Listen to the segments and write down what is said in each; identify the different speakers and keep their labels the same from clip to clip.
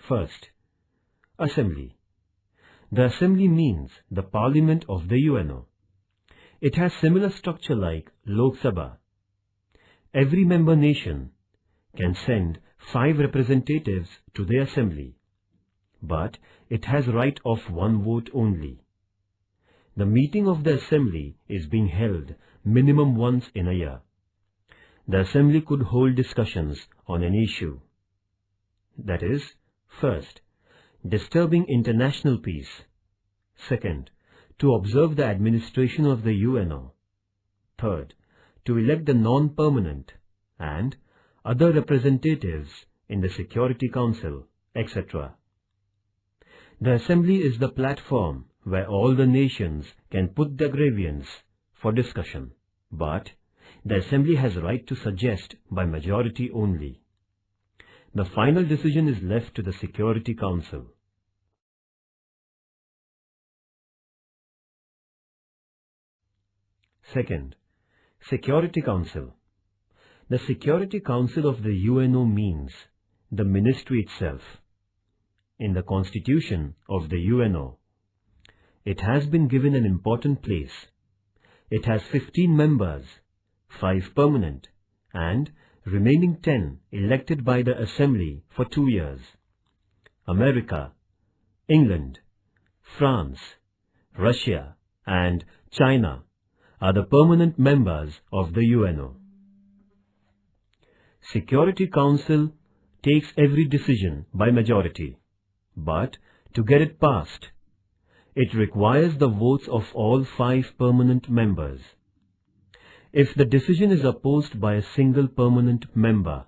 Speaker 1: First, Assembly. The Assembly means the Parliament of the UNO. It has similar structure like Lok Sabha. Every member nation can send 5 representatives to the Assembly, but it has right of 1 vote only. The meeting of the Assembly is being held minimum once in a year. The Assembly could hold discussions on an issue. That is, first, disturbing international peace. Second, to observe the administration of the UNO. Third, to elect the non-permanent and other representatives in the Security Council, etc. The Assembly is the platform where all the nations can put their grievance for discussion, but the Assembly has right to suggest by majority only. The final decision is left to the Security Council. Second, Security Council. The Security Council of the UNO means the ministry itself. In the Constitution of the UNO, it has been given an important place. It has 15 members, 5 permanent, and remaining 10 elected by the Assembly for 2 years. America, England, France, Russia, and China are the permanent members of the UNO. Security Council takes every decision by majority, but to get it passed, it requires the votes of all 5 permanent members. If the decision is opposed by a single permanent member,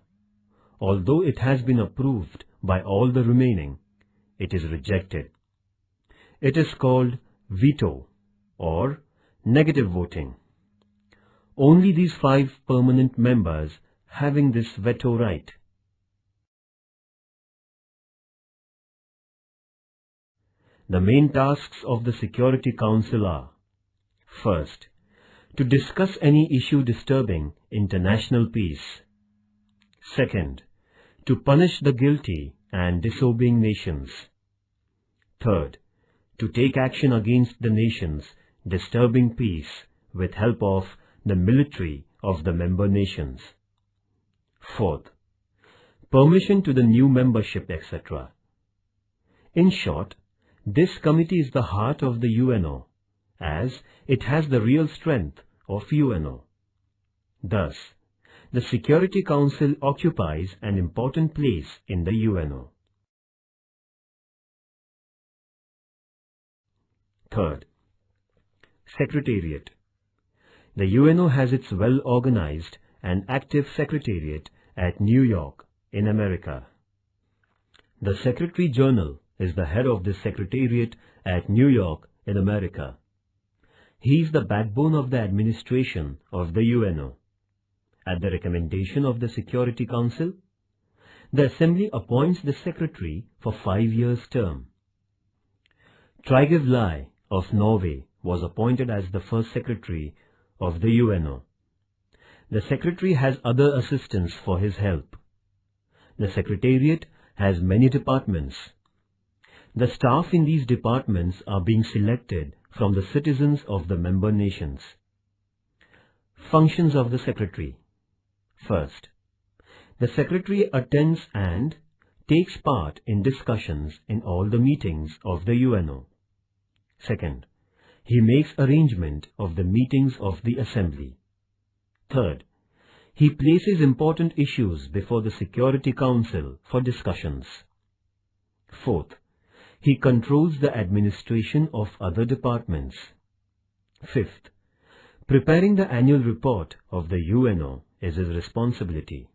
Speaker 1: although it has been approved by all the remaining, it is rejected. It is called veto or negative voting. Only these 5 permanent members having this veto right. The main tasks of the Security Council are: first, to discuss any issue disturbing international peace. Second, to punish the guilty and disobeying nations. Third, to take action against the nations disturbing peace with help of the military of the member nations. Fourth, permission to the new membership, etc. In short, this committee is the heart of the UNO, as it has the real strength of UNO. Thus, the Security Council occupies an important place in the UNO. Third, Secretariat. The UNO has its well-organized and active Secretariat at New York, in America. The Secretary-General is the head of the Secretariat at New York, in America. He is the backbone of the administration of the UNO. At the recommendation of the Security Council, the Assembly appoints the Secretary for 5 years term. Trygve Lie of Norway was appointed as the first Secretary of the UNO. The Secretary has other assistants for his help. The Secretariat has many departments. The staff in these departments are being selected from the citizens of the member nations. Functions of the Secretary. First, the Secretary attends and takes part in discussions in all the meetings of the UNO. Second, he makes arrangement of the meetings of the Assembly. Third, he places important issues before the Security Council for discussions. Fourth, he controls the administration of other departments. Fifth, preparing the annual report of the UNO is his responsibility.